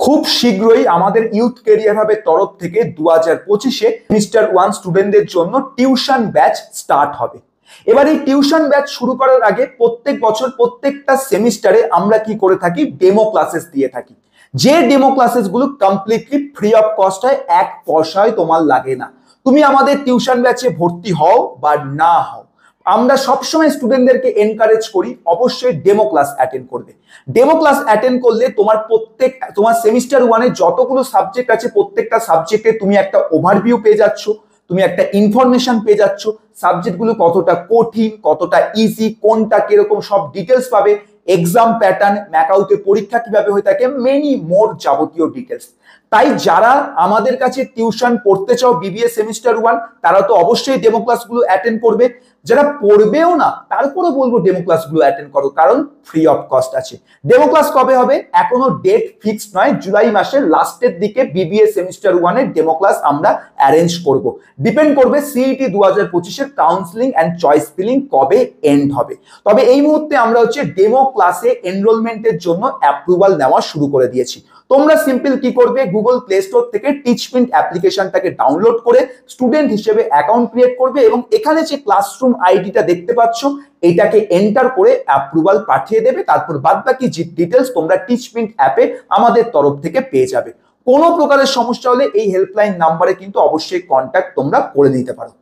খুব শীঘ্রই আমাদের ইউথ কেরিয়ার হাবের তরফ থেকে 2025-এ সেমিস্টার 1 স্টুডেন্টদের জন্য টিউশন ব্যাচ স্টার্ট হবে। এবার এই টিউশন ব্যাচ শুরু করার আগে প্রত্যেক বছর প্রত্যেকটা সেমিস্টারে আমরা কি করে থাকি, ডেমো ক্লাসেস দিয়ে থাকি। যে ডেমো ক্লাসেস গুলো কমপ্লিটলি ফ্রি অফ কস্ট হয়, এক পয়সায় তোমার লাগে না। তুমি আমাদের টিউশন ব্যাচে ভর্তি হও বা না হও, আমরা সবসময় স্টুডেন্টদেরকে এনকারেজ করি অবশ্যই ডেমো ক্লাস অ্যাটেন্ড করবে। ডেমো ক্লাস অ্যাটেন্ড করলে তোমার সেমিস্টার 1-এ যতগুলো সাবজেক্ট আছে প্রত্যেকটা সাবজেক্টে তুমি একটা ওভারভিউ পেয়ে যাচ্ছ, তুমি একটা ইনফরমেশন পেয়ে যাচ্ছ, সাবজেক্টগুলো কতটা কঠিন, কতটা ইজি, কোনটা কিরকম সব ডিটেলস পাবে, এক্সাম প্যাটার্ন, ম্যাকআউটে পরীক্ষা কিভাবে হয়ে থাকে, মেনি মোর যাবতীয় ডিটেলস। তাই যারা আমাদের কাছে টিউশন পড়তে চাও বিবিএ সেমিস্টার 1, তারা তো অবশ্যই ডেমো ক্লাসগুলো অ্যাটেন্ড করবে। যারা পড়বেও না তারপরে বলবো ডেমো ক্লাসগুলো অ্যাটেন্ড করো, কারণ ফ্রি অফ কস্ট আছে। ডেমো ক্লাস কবে হবে এখনো ডেট ফিক্সড নয়, জুলাই মাসের লাস্টের দিকে বিবিএ সেমিস্টার 1-এর ডেমো ক্লাস আমরা অ্যারেঞ্জ করব। ডিপেন্ড করবে সিইটি 2025-এর কাউন্সিলিং অ্যান্ড চয়েস ফিলিং কবে এন্ড হবে। তবে এই মুহূর্তে আমরা ডেমো ক্লাসে এনরোলমেন্টের জন্য অ্যাপ্রুভাল নেওয়া শুরু করে দিয়েছি। তোমরা সিম্পল কি করবে, গুগল প্লে স্টোর থেকে টিচমিন্ট অ্যাপ্লিকেশনটাকে ডাউনলোড করে স্টুডেন্ট হিসেবে অ্যাকাউন্ট ক্রিয়েট করবে এবং এখানে যে ক্লাসরুম আইডিটা দেখতে পাচ্ছ এটাকে এন্টার করে অ্যাপ্রুভাল পাঠিয়ে দেবে। তারপর বাদবাকি যে ডিটেলস তোমরা টিচমিন্ট অ্যাপে আমাদের তরফ থেকে পেয়ে যাবে। কোনো প্রকারের সমস্যা হলে এই হেল্পলাইন নাম্বারে কিন্তু অবশ্যই কন্ট্যাক্ট তোমরা করে দিতে পারো।